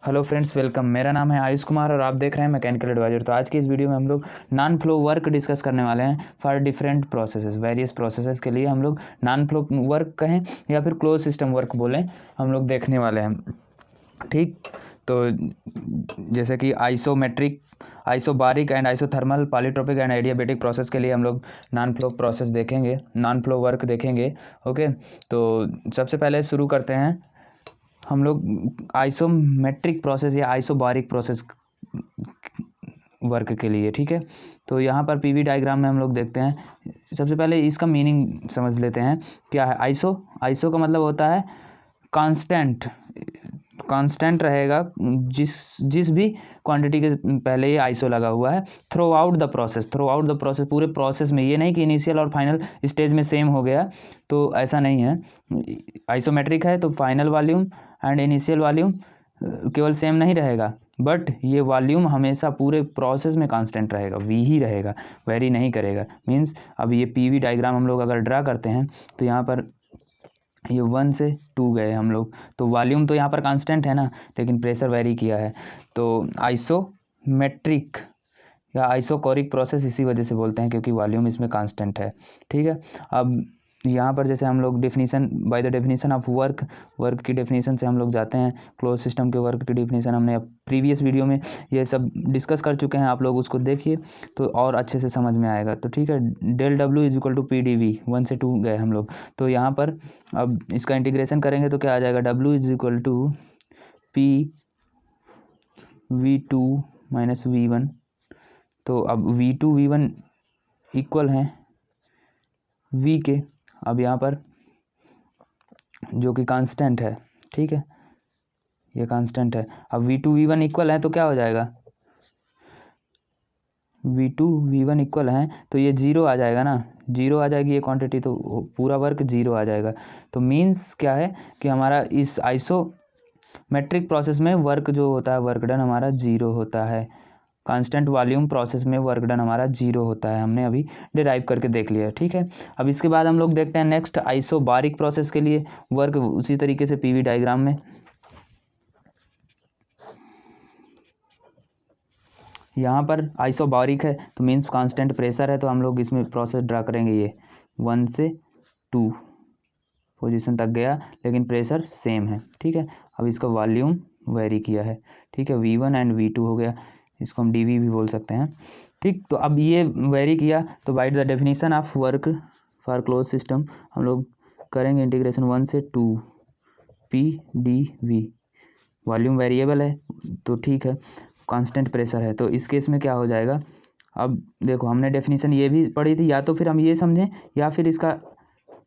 Hello friends, welcome. मेरा नाम है आयुष कुमार और आप देख रहे हैं मैकेनिकल एडवाइजर। तो आज की इस वीडियो में हम लोग नॉन फ्लो वर्क डिस्कस करने वाले हैं for different processes. Various processes के लिए हम लोग नॉन फ्लो वर्क कहें या फिर क्लोज सिस्टम वर्क बोलें, हम लोग देखने वाले हैं। ठीक, तो जैसे कि isometric, isobaric and isothermal, polytropic and adiabatic process के लिए हम लोग नॉन फ्लो प्रोसेस देखेंगे, नॉन फ्लो वर्क देखेंगे। ओके, तो सबसे पहले शुरू करते हैं हम लोग आइसोमेट्रिक प्रोसेस या आइसोबारिक प्रोसेस वर्क के लिए। ठीक है, तो यहाँ पर पीवी डायग्राम में हम लोग देखते हैं। सबसे पहले इसका मीनिंग समझ लेते हैं क्या है। आइसो का मतलब होता है कांस्टेंट, कांस्टेंट रहेगा जिस भी क्वांटिटी के पहले ये आइसो लगा हुआ है through out the process. Through out the process, पूरे प्रोसेस में। ये नहीं कि इनिशियल और फाइनल स्टेज में सेम हो गया, तो ऐसा नहीं है। आइसोमेट्रिक है तो final volume and initial volume केवल सेम नहीं रहेगा, बट ये वॉल्यूम हमेशा पूरे प्रोसेस में कांस्टेंट रहेगा, वी ही रहेगा, वेरी नहीं करेगा। मीन्स अब ये पीवी डायग्राम हम लोग अगर ड्रा करते हैं तो यहाँ पर ये 1 से 2 गए हम लोग, तो वॉल्यूम तो यहाँ पर कांस्टेंट है ना, लेकिन प्रेशर वेरी किया है। तो आइसोमेट्रिक या आइसोकोरिक प्रोसेस इसी वजह से बोलते हैं क्योंकि वॉल्यूम इसमें कांस्टेंट है। ठीक है, अब यहाँ पर जैसे हम लोग definition, by the definition of work की डेफिनीशन से हम लोग जाते हैं। क्लोज सिस्टम के वर्क की डेफिनीशन हमने प्रीवियस वीडियो में ये सब डिस्कस कर चुके हैं, आप लोग उसको देखिए तो और अच्छे से समझ में आएगा। तो ठीक है, del W is equal to P D V, 1 से 2 गए हम लोग। तो यहाँ पर अब इसका इंटीग्रेशन करेंगे तो क्या आ जाएगा, W is equal to P V two minus V one. तो अब V two V one equal हैं वी के, अब यहाँ पर जो कि कांस्टेंट है। ठीक है, ये कांस्टेंट है। अब V two V one equal है तो क्या हो जाएगा, V two V one equal है तो ये जीरो आ जाएगा ना, जीरो आ जाएगी ये क्वांटिटी, तो पूरा वर्क जीरो आ जाएगा। तो मीन्स क्या है कि हमारा इस आइसोमेट्रिक प्रोसेस में वर्क जो होता है, वर्क डन हमारा जीरो होता है। कांस्टेंट वॉल्यूम प्रोसेस में वर्क डन हमारा जीरो होता है, हमने अभी डिराइव करके देख लिया। ठीक है, अब इसके बाद हम लोग देखते हैं नेक्स्ट आइसोबारिक प्रोसेस के लिए वर्क उसी तरीके से पीवी डायग्राम में। यहाँ पर आइसोबारिक है तो मीन्स कांस्टेंट प्रेशर है, तो हम लोग इसमें प्रोसेस ड्रा करेंगे। ये 1 से 2 पोजीशन तक गया लेकिन प्रेशर सेम है। ठीक है, अब इसका वॉल्यूम वेरी किया है। ठीक है, V1 एंड V2 हो गया, इसको हम DV भी बोल सकते हैं। ठीक, तो अब ये वेरी किया तो by the definition of work for close system हम लोग करेंगे इंटीग्रेशन 1 से 2 PdV। वॉल्यूम वेरिएबल है तो ठीक है, कांस्टेंट प्रेशर है, तो इस केस में क्या हो जाएगा। अब देखो, हमने डेफिनेशन ये भी पढ़ी थी, या तो फिर हम ये समझें या फिर इसका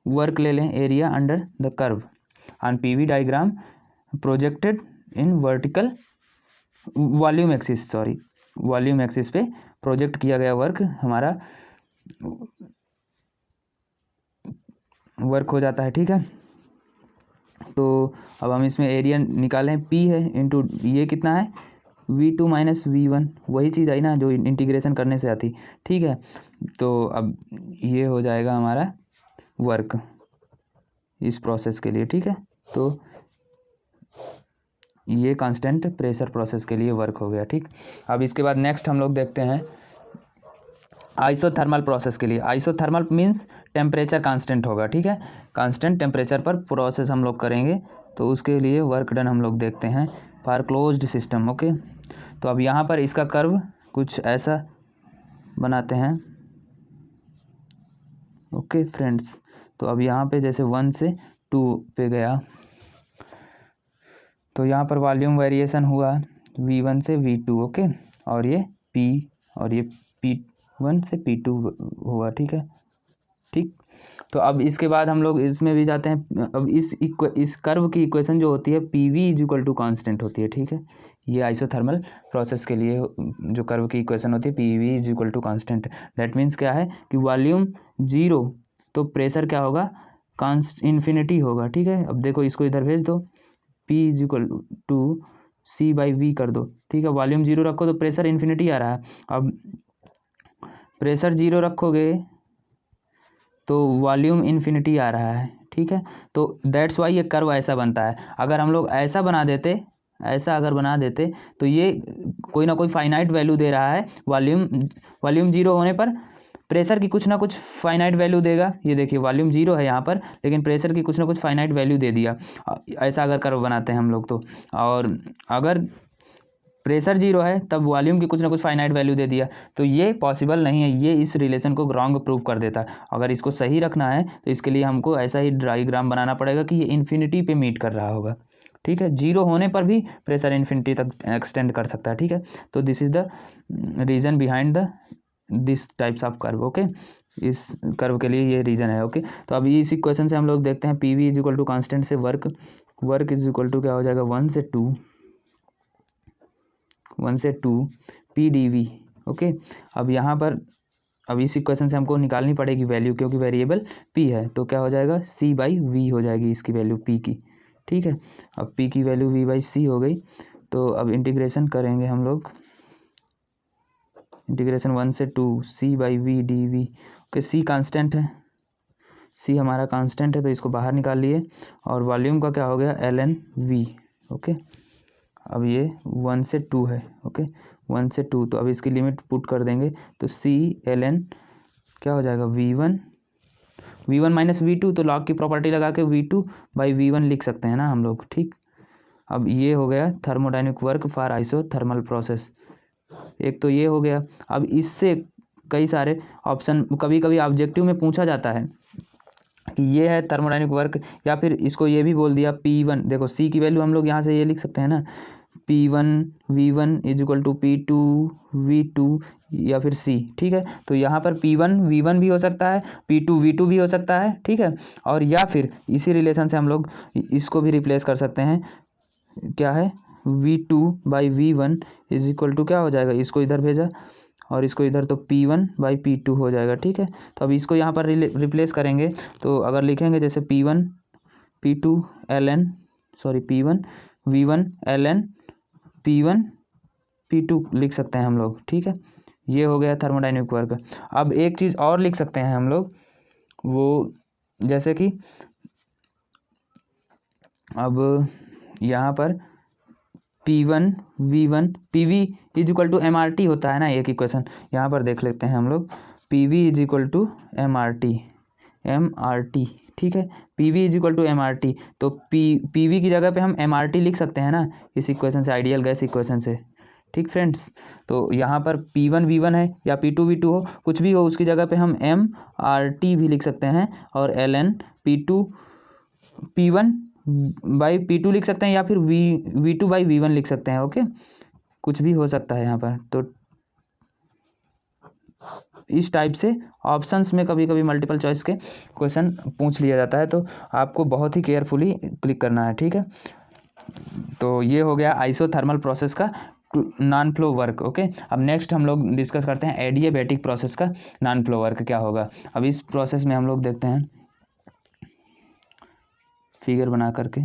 वर्क ले लें, area under the curve on PV diagram projected in vertical volume axis, sorry volume axis पे प्रोजेक्ट किया गया वर्क हमारा वर्क हो जाता है। ठीक है, तो अब हम इसमें एरिया निकालें, P है इंटू ये कितना है, V2 माइनस V1, वही चीज़ आई ना जो इंटीग्रेशन करने से आती। ठीक है, तो अब ये हो जाएगा हमारा वर्क इस प्रोसेस के लिए। ठीक है, तो ये कांस्टेंट प्रेशर प्रोसेस के लिए वर्क हो गया। ठीक, अब इसके बाद नेक्स्ट हम लोग देखते हैं आइसोथर्मल प्रोसेस के लिए। आइसोथर्मल मीन्स टेम्परेचर कांस्टेंट होगा। ठीक है, कांस्टेंट टेम्परेचर पर प्रोसेस हम लोग करेंगे, तो उसके लिए वर्क डन हम लोग देखते हैं फॉर क्लोज्ड सिस्टम। ओके, तो अब यहाँ पर इसका कर्व कुछ ऐसा बनाते हैं। ओके फ्रेंड्स, तो अब यहाँ पे जैसे 1 से 2 पे गया तो यहाँ पर वॉल्यूम वेरिएशन हुआ V1 से V2। ओके, और ये P और ये P1 से P2 हुआ। ठीक है, ठीक, तो अब इसके बाद हम लोग इसमें भी जाते हैं। अब इस कर्व की इक्वेशन जो होती है PV is equal to constant होती है। ठीक है, ये आइसोथर्मल प्रोसेस के लिए जो कर्व की इक्वेशन होती है PV is equal to constant. That means क्या है कि वॉल्यूम जीरो तो प्रेशर क्या होगा, इन्फिनिटी होगा। ठीक है, अब देखो इसको इधर भेज दो, P is equal to C/V कर दो। ठीक है, वॉल्यूम जीरो रखो तो प्रेशर इन्फिनिटी आ रहा है। अब प्रेशर जीरो रखोगे तो वॉल्यूम इन्फिनिटी आ रहा है। ठीक है, तो दैट्स वाई ये कर्व ऐसा बनता है। अगर हम लोग ऐसा बना देते, ऐसा अगर बना देते तो ये कोई ना कोई फाइनाइट वैल्यू दे रहा है, वॉल्यूम जीरो होने पर प्रेशर की कुछ ना कुछ फाइनाइट वैल्यू देगा। ये देखिए वॉल्यूम जीरो है यहाँ पर, लेकिन प्रेशर की कुछ ना कुछ फाइनाइट वैल्यू दे दिया। ऐसा अगर कर्व बनाते हैं हम लोग तो, और अगर प्रेशर जीरो है तब वॉल्यूम की कुछ ना कुछ फाइनाइट वैल्यू दे दिया, तो ये पॉसिबल नहीं है। ये इस रिलेशन को रॉन्ग प्रूव कर देता है। अगर इसको सही रखना है तो इसके लिए हमको ऐसा ही डायग्राम बनाना पड़ेगा कि ये इन्फिनिटी पे मीट कर रहा होगा। ठीक है, जीरो होने पर भी प्रेशर इन्फिनिटी तक एक्सटेंड कर सकता है। ठीक है, तो this is the reason behind the this types of curve. Okay, इस कर्व के लिए ये रीजन है। ओके, तो अभी इस इक्वेशन से हम लोग देखते हैं P V is equal to constant से वर्क इज इक्वल टू क्या हो जाएगा, 1 से 2 पी डी वी। ओके, अब यहाँ पर अब इस इक्वेशन से हमको निकालनी पड़ेगी वैल्यू, क्योंकि वेरिएबल p है, तो क्या हो जाएगा c बाई वी हो जाएगी इसकी वैल्यू p की। ठीक है, अब p की वैल्यू v बाई सी हो गई। तो अब इंटीग्रेशन करेंगे हम लोग, इंटीग्रेशन 1 से 2 c by V D V. Okay, c constant है, c हमारा कांस्टेंट है तो इसको बाहर निकाल लिए, और वॉल्यूम का क्या हो गया ln v। ओके, अब ये 1 से 2 है। ओके, 1 से 2, तो अब इसकी लिमिट पुट कर देंगे तो c ln क्या हो जाएगा v1 माइनस v2, तो लॉग की प्रॉपर्टी लगा के v2 बाई v1 लिख सकते हैं ना हम लोग। ठीक, अब ये हो गया thermodynamic work for isothermal process. एक तो ये हो गया। अब इससे कई सारे ऑप्शन कभी कभी ऑब्जेक्टिव में पूछा जाता है कि ये है थर्मोडाइनमिक वर्क, या फिर इसको ये भी बोल दिया P1। देखो C की वैल्यू हम लोग यहाँ से ये लिख सकते हैं ना, P1 V1 is equal to P2 V2 या फिर C। ठीक है, तो यहाँ पर P1 V1 भी हो सकता है, P2 V2 भी हो सकता है। ठीक है, और या फिर इसी रिलेशन से हम लोग इसको भी रिप्लेस कर सकते हैं, क्या है V2 by V1 is equal to क्या हो जाएगा, इसको इधर भेजा और इसको इधर, तो P1 बाई P2 हो जाएगा। ठीक है, तो अब इसको यहाँ पर रिप्लेस करेंगे, तो अगर लिखेंगे जैसे P1 P2 ln P1 V1 ln P1 P2 लिख सकते हैं हम लोग। ठीक है, ये हो गया थर्मोडाइनमिक वर्क। अब एक चीज़ और लिख सकते हैं हम लोग, वो जैसे कि अब यहाँ पर P1 V1 PV is equal to MRT होता है ना एक इक्वेशन, यहाँ पर देख लेते हैं हम लोग, PV is equal to MRT। ठीक है, PV is equal to MRT, तो PV की जगह पे हम MRT लिख सकते हैं ना इस इक्वेशन से, आइडियल गैस इक्वेशन से। ठीक फ्रेंड्स, तो यहाँ पर P1 V1 है या P2 V2 हो, कुछ भी हो उसकी जगह पे हम MRT भी लिख सकते हैं, और ln P2 P1 by P2 लिख सकते हैं, या फिर V2 बाई V1 लिख सकते हैं। ओके, कुछ भी हो सकता है यहाँ पर। तो इस टाइप से ऑप्शंस में कभी कभी मल्टीपल चॉइस के क्वेश्चन पूछ लिया जाता है, तो आपको बहुत ही केयरफुली क्लिक करना है। ठीक है, तो ये हो गया आइसोथर्मल प्रोसेस का नॉन फ्लो वर्क। ओके, अब नेक्स्ट हम लोग डिस्कस करते हैं एडियाबैटिक प्रोसेस का नॉन फ्लो वर्क क्या होगा। अब इस प्रोसेस में हम लोग देखते हैं फिगर बना करके।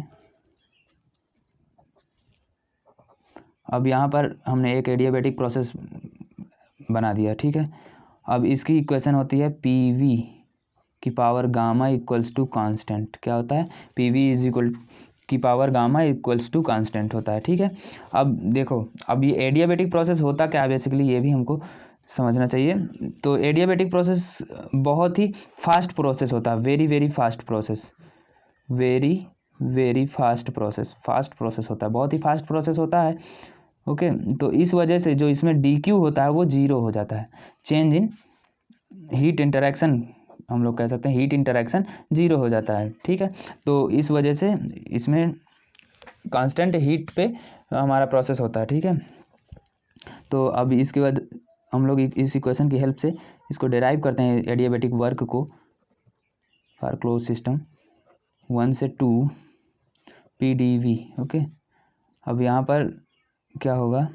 अब यहाँ पर हमने एक एडियाबैटिक प्रोसेस बना दिया। ठीक है, अब इसकी इक्वेशन होती है PV की power gamma equals to constant. क्या होता है, PV इज इक्वल की power gamma equals to constant होता है। ठीक है, अब देखो, अब ये एडियाबैटिक प्रोसेस होता क्या है बेसिकली, ये भी हमको समझना चाहिए। तो एडियाबैटिक प्रोसेस बहुत ही फास्ट प्रोसेस होता है, very very fast process, very fast process होता है, बहुत ही फास्ट प्रोसेस होता है। ओके, तो इस वजह से जो इसमें DQ होता है वो जीरो हो जाता है, चेंज इन हीट इंटरेक्शन हम लोग कह सकते हैं, हीट इंटरेक्शन जीरो हो जाता है। ठीक है, तो इस वजह से इसमें कांस्टेंट हीट पे हमारा प्रोसेस होता है। ठीक है, तो अब इसके बाद हम लोग इस इक्वेशन की हेल्प से इसको डिराइव करते हैं एडियाबैटिक वर्क को फॉर क्लोज सिस्टम 1 से 2 PdV। ओके, अब यहाँ पर क्या होगा,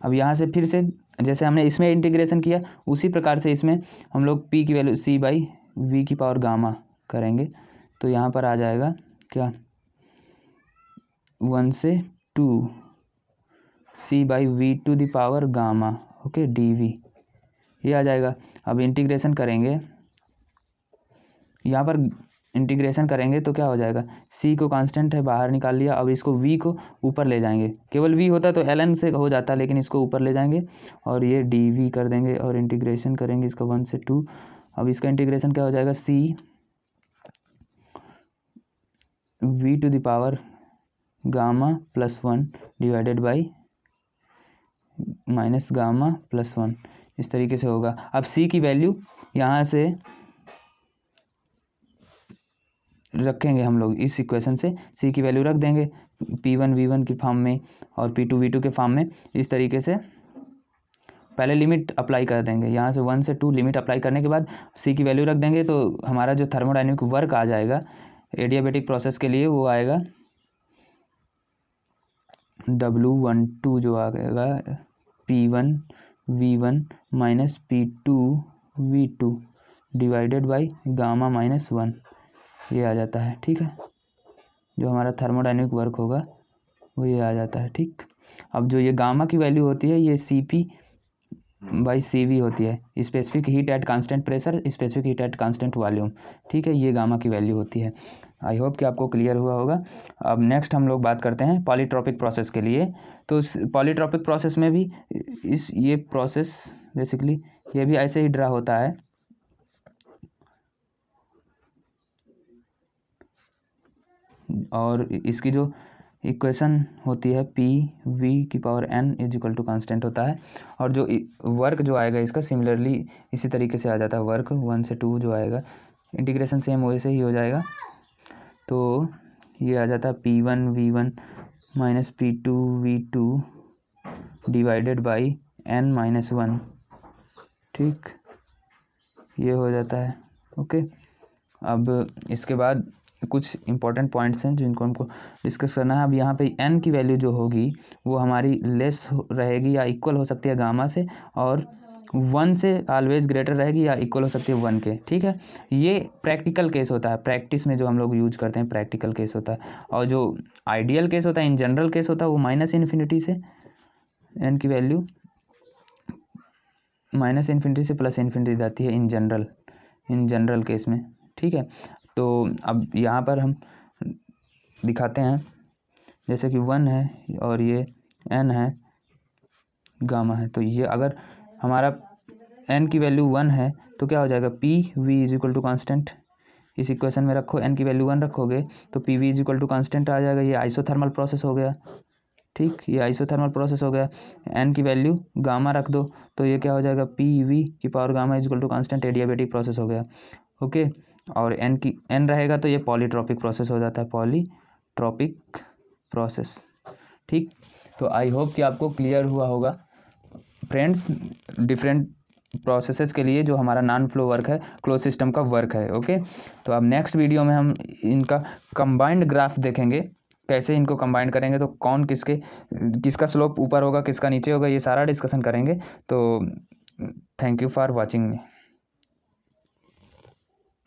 अब यहाँ से फिर से जैसे हमने इसमें इंटीग्रेशन किया उसी प्रकार से इसमें हम लोग P की वैल्यू C बाई V की पावर गामा करेंगे, तो यहाँ पर आ जाएगा क्या 1 से 2 C by V to the power gamma. Okay, DV ये आ जाएगा। अब इंटीग्रेशन करेंगे, यहाँ पर इंटीग्रेशन करेंगे तो क्या हो जाएगा, c को कांस्टेंट है बाहर निकाल लिया, अब इसको v को ऊपर ले जाएंगे, केवल v होता तो ln से हो जाता, लेकिन इसको ऊपर ले जाएंगे और ये dv कर देंगे और इंटीग्रेशन करेंगे इसका 1 से 2। अब इसका इंटीग्रेशन क्या हो जाएगा, c v to the power gamma plus 1 divided by minus gamma plus 1, इस तरीके से होगा। अब c की वैल्यू यहाँ से रखेंगे हम लोग, इस इक्वेशन से c की वैल्यू रख देंगे p1 v1 की फॉर्म में और p2 v2 के फॉर्म में। इस तरीके से पहले लिमिट अप्लाई कर देंगे, यहाँ से 1 से 2 लिमिट अप्लाई करने के बाद c की वैल्यू रख देंगे, तो हमारा जो थर्मोडाइनमिक वर्क आ जाएगा एडियाबेटिक प्रोसेस के लिए वो आएगा W12 जो आएगा P1 V1 minus P2 V2 divided by gamma minus 1, ये आ जाता है। ठीक है, जो हमारा थर्मोडाइनमिक वर्क होगा वो ये आ जाता है। ठीक, अब जो ये गामा की वैल्यू होती है ये CP बाई CV होती है, specific heat at constant pressure, specific heat at constant volume. ठीक है, ये गामा की वैल्यू होती है। आई होप कि आपको क्लियर हुआ होगा। अब नेक्स्ट हम लोग बात करते हैं पॉलीट्रॉपिक प्रोसेस के लिए। तो पॉलीट्रॉपिक प्रोसेस में भी ये प्रोसेस बेसिकली ये भी ऐसे ही ड्रा होता है। और इसकी जो इक्वेशन होती है P(V)n is equal to constant होता है, और जो वर्क जो आएगा इसका सिमिलरली इसी तरीके से आ जाता है। वर्क 1 से 2 जो आएगा, इंटीग्रेशन सेम वैसे ही हो जाएगा, तो ये आ जाता है P1 V1 minus P2 V2 divided by n minus 1। ठीक, ये हो जाता है। ओके, अब इसके बाद कुछ इंपॉर्टेंट पॉइंट्स हैं जिनको हमको डिस्कस करना है। अब यहाँ पे n की वैल्यू जो होगी वो हमारी लेस रहेगी या इक्वल हो सकती है गामा से, और 1 से ऑलवेज ग्रेटर रहेगी या इक्वल हो सकती है 1 के। ठीक है, ये प्रैक्टिकल केस होता है, प्रैक्टिस में जो हम लोग यूज करते हैं प्रैक्टिकल केस होता है। और जो आइडियल केस होता है, इन जनरल केस होता है, वो माइनस इन्फिनिटी से n की वैल्यू माइनस इन्फिनिटी से प्लस इन्फिनिटी जाती है इन जनरल केस में। ठीक है, तो अब यहाँ पर हम दिखाते हैं, जैसे कि 1 है और ये n है, गामा है, तो ये अगर हमारा n की वैल्यू 1 है तो क्या हो जाएगा, P(V) is equal to constant. इस इक्वेशन में रखो, n की वैल्यू 1 रखोगे तो P(V) is equal to constant आ जाएगा। ये आइसोथर्मल प्रोसेस हो गया। ठीक, ये आइसोथर्मल प्रोसेस हो गया। n की वैल्यू गामा रख दो तो ये क्या हो जाएगा, P(V) की power gamma is equal to constant, adiabatic process हो गया। ओके, और n रहेगा तो ये पॉलीट्रॉपिक प्रोसेस हो जाता है, पॉलीट्रॉपिक प्रोसेस। ठीक, तो आई होप कि आपको क्लियर हुआ होगा फ्रेंड्स, डिफरेंट प्रोसेसेस के लिए जो हमारा नॉन फ्लो वर्क है, क्लोज सिस्टम का वर्क है। ओके, तो अब नेक्स्ट वीडियो में हम इनका कंबाइंड ग्राफ देखेंगे, कैसे इनको कंबाइन करेंगे, तो कौन किसका स्लोप ऊपर होगा, किसका नीचे होगा, ये सारा डिस्कशन करेंगे। तो thank you for watching me.